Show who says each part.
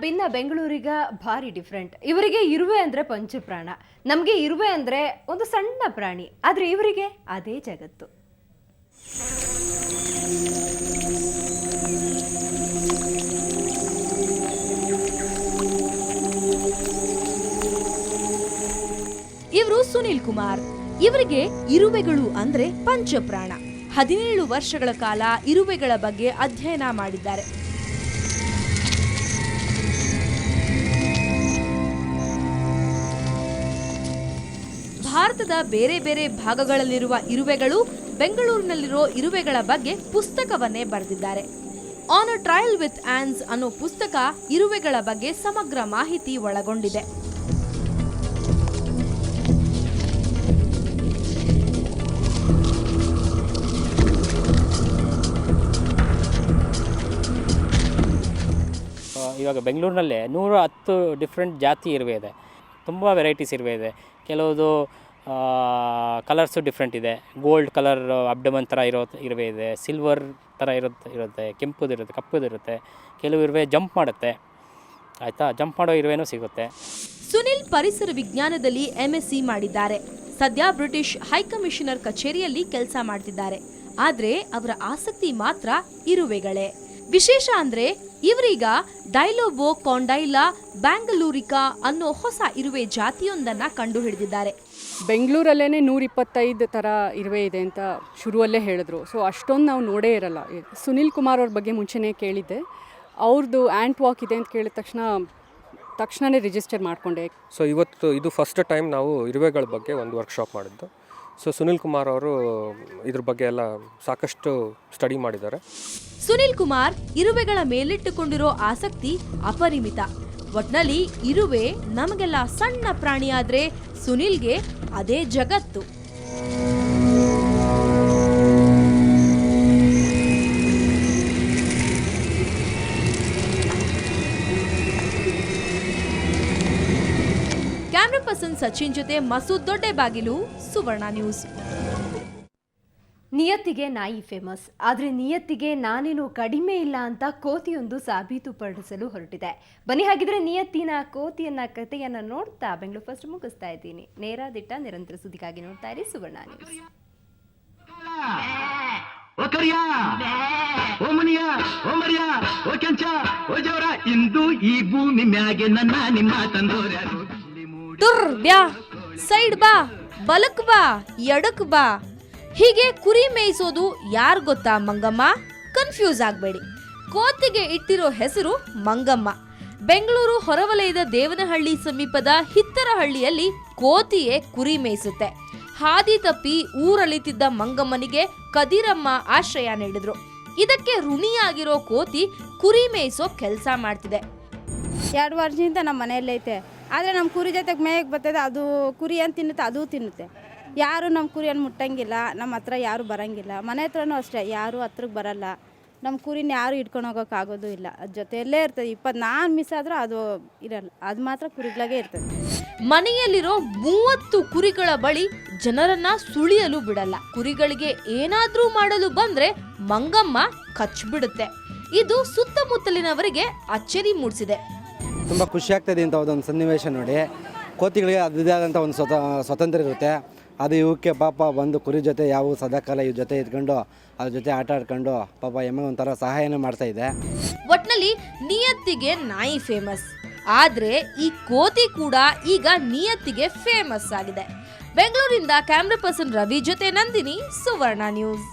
Speaker 1: ಭಿನ್ನ ಬೆಂಗಳೂರಿಗ ಭಾರಿ ಡಿಫ್ರೆಂಟ್. ಇವರಿಗೆ ಇರುವೆ ಅಂದ್ರೆ ಪಂಚಪ್ರಾಣ, ನಮಗೆ ಇರುವೆ ಅಂದ್ರೆ ಒಂದು ಸಣ್ಣ ಪ್ರಾಣಿ, ಆದ್ರೆ ಇವರಿಗೆ ಅದೇ ಜಗತ್ತು.
Speaker 2: ಇವರು ಸುನಿಲ್ ಕುಮಾರ್. ಇವರಿಗೆ ಇರುವೆಗಳು ಅಂದ್ರೆ ಪಂಚಪ್ರಾಣ. 17 ವರ್ಷಗಳ ಕಾಲ ಇರುವೆಗಳ ಬಗ್ಗೆ ಅಧ್ಯಯನ ಮಾಡಿದ್ದಾರೆ. ಭಾರತದ ಬೇರೆ ಬೇರೆ ಭಾಗಗಳಲ್ಲಿರುವ ಇರುವೆಗಳು, ಬೆಂಗಳೂರಿನಲ್ಲಿರೋ ಇರುವೆಗಳ ಬಗ್ಗೆ ಪುಸ್ತಕವನ್ನೇ ಬರೆದಿದ್ದಾರೆ. On a trail with ants ಅನ್ನೋ ಪುಸ್ತಕ ಇರುವೆಗಳ ಬಗ್ಗೆ ಸಮಗ್ರ ಮಾಹಿತಿ ಒಳಗೊಂಡಿದೆ.
Speaker 3: ಇವಾಗ ಬೆಂಗಳೂರಿನಲ್ಲೇ 110 ಡಿಫ್ರೆಂಟ್ ಜಾತಿ ಇರುವೆ ಇದೆ. ತುಂಬ ವೆರೈಟೀಸ್ ಇರುವೆ ಇದೆ. ಕೆಲವುದು ಕಲರ್ಸು ಡಿಫ್ರೆಂಟ್ ಇದೆ. ಗೋಲ್ಡ್ ಕಲರ್ ಅಬ್ಡಮನ್ ಥರ ಇರುವೆ ಇದೆ, ಸಿಲ್ವರ್ ಥರ ಇರುತ್ತೆ, ಕೆಂಪುದಿರುತ್ತೆ, ಕಪ್ಪುದಿರುತ್ತೆ. ಕೆಲವು ಇರುವೆ ಜಂಪ್ ಮಾಡುತ್ತೆ, ಆಯಿತಾ, ಜಂಪ್ ಮಾಡೋ ಇರುವೆನೂ ಸಿಗುತ್ತೆ.
Speaker 2: ಸುನಿಲ್ ಪರಿಸರ ವಿಜ್ಞಾನದಲ್ಲಿ MSc ಮಾಡಿದ್ದಾರೆ. ಸದ್ಯ ಬ್ರಿಟಿಷ್ ಹೈಕಮಿಷನರ್ ಕಚೇರಿಯಲ್ಲಿ ಕೆಲಸ ಮಾಡ್ತಿದ್ದಾರೆ. ಆದ್ರೆ ಅವರ ಆಸಕ್ತಿ ಮಾತ್ರ ಇರುವೆಗಳೇ. ವಿಶೇಷ ಅಂದ್ರೆ ಇವರೀಗ ಡೈಲೋಬೋ ಕಾಂಡೈಲಾ ಬ್ಯಾಂಗಲೂರಿಕಾ ಅನ್ನೋ ಹೊಸ ಇರುವೆ ಜಾತಿಯೊಂದನ್ನು ಕಂಡು ಹಿಡಿದಿದ್ದಾರೆ.
Speaker 4: ಬೆಂಗಳೂರಲ್ಲೇ 125 ಥರ ಇರುವೆ ಇದೆ ಅಂತ ಶುರುವಲ್ಲೇ ಹೇಳಿದ್ರು. ಸೊ ಅಷ್ಟೊಂದು ನಾವು ನೋಡೇ ಇರಲ್ಲ. ಸುನಿಲ್ ಕುಮಾರ್ ಅವ್ರ ಬಗ್ಗೆ ಮುಂಚೆನೇ ಕೇಳಿದ್ದೆ. ಅವ್ರದ್ದು ಆ್ಯಂಟ್ ವಾಕ್ ಇದೆ ಅಂತ ಕೇಳಿದ ತಕ್ಷಣವೇ ರಿಜಿಸ್ಟರ್ ಮಾಡಿಕೊಂಡೆ.
Speaker 5: ಸೊ ಇವತ್ತು ಇದು ಫಸ್ಟ್ ಟೈಮ್ ನಾವು ಇರುವೆಗಳ ಬಗ್ಗೆ ಒಂದು ವರ್ಕ್ಶಾಪ್ ಮಾಡಿದ್ದು. ಸೊ ಸುನಿಲ್ ಕುಮಾರ್ ಅವರು ಇದ್ರ ಬಗ್ಗೆ ಎಲ್ಲ ಸಾಕಷ್ಟು ಸ್ಟಡಿ ಮಾಡಿದ್ದಾರೆ.
Speaker 2: ಸುನಿಲ್ ಕುಮಾರ್ ಇರುವೆಗಳ ಮೇಲಿಟ್ಟುಕೊಂಡಿರೋ ಆಸಕ್ತಿ ಅಪರಿಮಿತ. ಒಟ್ನಲ್ಲಿ ಇರುವೆ ನಮಗೆಲ್ಲ ಸಣ್ಣ ಪ್ರಾಣಿಯಾದ್ರೆ ಸುನಿಲ್ಗೆ ಅದೇ ಜಗತ್ತು. ಕ್ಯಾಮ್ರಾ ಪರ್ಸನ್ ಸಚಿನ್ ಜೊತೆ ಮಸೂದ್ ದೊಡ್ಡಬಾಗಿಲು, ಸುವರ್ಣ ನ್ಯೂಸ್.
Speaker 1: ನಿಯತ್ತಿಗೆ ನಾಯಿ ಫೇಮಸ್, ಆದರೆ ನಿಯತ್ತಿಗೆ ನಾನೇನು ಕಡಿಮೆ ಇಲ್ಲ ಅಂತ ಕೋತಿಯೊಂದು ಸಾಬೀತುಪಡಿಸಲು ಹೊರಟಿದೆ. ಬನ್ನಿ ಹಾಗಿದ್ರೆ ನಿಯತ್ತಿನ ಕೋತಿಯನ್ನ ಕಥೆಯನ್ನ ನೋಡ್ತಾ ಬೆಂಗಳೂರು ಫಸ್ಟ್ ಮುಗಿಸ್ತಾ ಇದ್ದೀನಿ. ನೇರ ದಿಟ್ಟ ನಿರಂತರ ಸುದ್ದಿಗಾಗಿ ನೋಡ್ತಾ ಇರಿ ಸುವರ್ಣ ನ್ಯೂಸ್.
Speaker 6: ಇಂದು ಈ ಭೂಮಿ ಮ್ಯಾಗೆ ನನ್ನ ನಿಮ್ಮ ತಂದೋರ್ಯಾರು.
Speaker 2: ತುರ್ ಬ್ಯಾ, ಸೈಡ್ ಬಾ, ಬಲಕ್ ಬಾ, ಎಡಕ್ ಬಾ, ಹೀಗೆ ಕುರಿ ಮೇಯಿಸೋದು ಯಾರು ಗೊತ್ತಾ ಮಂಗಮ್ಮ? ಕನ್ಫ್ಯೂಸ್ ಆಗಬೇಡಿ. ಕೋತಿಗೆ ಇಟ್ಟಿರೋ ಹೆಸರು ಮಂಗಮ್ಮ. ಬೆಂಗಳೂರು ಹೊರವಲಯದ ದೇವನಹಳ್ಳಿ ಸಮೀಪದ ಹಿತ್ತರಹಳ್ಳಿಯಲ್ಲಿ ಕೋತಿಯೇ ಕುರಿ ಮೇಯಿಸುತ್ತೆ. ಹಾದಿ ತಪ್ಪಿ ಊರಳಿತಿದ್ದ ಮಂಗಮ್ಮನಿಗೆ ಕದಿರಮ್ಮ ಆಶ್ರಯ ನೀಡಿದ್ರು. ಇದಕ್ಕೆ ಋಣಿಯಾಗಿರೋ ಕೋತಿ ಕುರಿ ಮೇಯಿಸೋ ಕೆಲಸ ಮಾಡ್ತಿದೆ.
Speaker 7: 2 ವರ್ಷದಿಂದ ನಮ್ಮ ಮನೆಯಲ್ಲೇ ಐತೆ. ಆದರೆ ನಮ್ಮ ಕುರಿ ಜೊತೆಗೆ ಮೇಯಕ್ಕೆ ಬರ್ತದೆ. ಅದು ಕುರಿ ಏನು ತಿನ್ನುತ್ತೆ, ಅದು ತಿನ್ನುತ್ತೆ. ಯಾರು ನಮ್ಮ ಕುರಿಯನ್ನು ಮುಟ್ಟಂಗಿಲ್ಲ, ನಮ್ಮ ಹತ್ರ ಯಾರು ಬರೋಂಗಿಲ್ಲ. ಮನೆ ಹತ್ರನೂ ಅಷ್ಟೇ, ಯಾರು ಹತ್ರಕ್ಕೆ ಬರಲ್ಲ. ನಮ್ಮ ಕುರಿನ ಯಾರು ಇಟ್ಕೊಂಡು ಹೋಗೋಕ್ಕಾಗೋದು ಇಲ್ಲ. ಅದು ಜೊತೆಯಲ್ಲೇ ಇರ್ತದೆ. 24 ಮಿಸ್ ಆದರೂ ಅದು ಇರಲ್ಲ. ಅದು ಮಾತ್ರ ಕುರಿಗಳಾಗೆ ಇರ್ತದೆ.
Speaker 2: ಮನೆಯಲ್ಲಿರೋ 30 ಕುರಿಗಳ ಬಳಿ ಜನರನ್ನ ಸುಳಿಯಲು ಬಿಡಲ್ಲ. ಕುರಿಗಳಿಗೆ ಏನಾದ್ರೂ ಮಾಡಲು ಬಂದ್ರೆ ಮಂಗಮ್ಮ ಕಚ್ಬಿಡುತ್ತೆ. ಇದು ಸುತ್ತಮುತ್ತಲಿನವರಿಗೆ ಅಚ್ಚರಿ ಮೂಡಿಸಿದೆ.
Speaker 8: ತುಂಬ ಖುಷಿ ಆಗ್ತದೆ ಇಂಥ ಒಂದು ಸನ್ನಿವೇಶ ನೋಡಿ. ಕೋತಿಗಳಿಗೆ ಅದೇ ಆದಂಥ ಒಂದು ಸ್ವತಂತ್ರ ಇರುತ್ತೆ. ಅದು ಇವಕ್ಕೆ ಪಾಪ ಬಂದು ಕುರಿ ಜೊತೆ ಯಾವ ಸದಾಕಾಲ ಇವ್ರ ಜೊತೆ ಇದ್ಕೊಂಡು ಅದ್ರ ಜೊತೆ ಆಟ ಆಡ್ಕೊಂಡು ಪಾಪ ಎಮ್ಮೆ ಒಂಥರ ಸಹಾಯನೇ ಮಾಡ್ತಾ ಇದೆ.
Speaker 2: ಒಟ್ನಲ್ಲಿ ನಿಯತ್ತಿಗೆ ನಾಯಿ ಫೇಮಸ್, ಆದ್ರೆ ಈ ಕೋತಿ ಕೂಡ ಈಗ ನಿಯತ್ತಿಗೆ ಫೇಮಸ್ ಆಗಿದೆ. ಬೆಂಗಳೂರಿಂದ ಕ್ಯಾಮ್ರಾ ಪರ್ಸನ್ ರವಿ ಜೊತೆ ನಂದಿನಿ, ಸುವರ್ಣ ನ್ಯೂಸ್.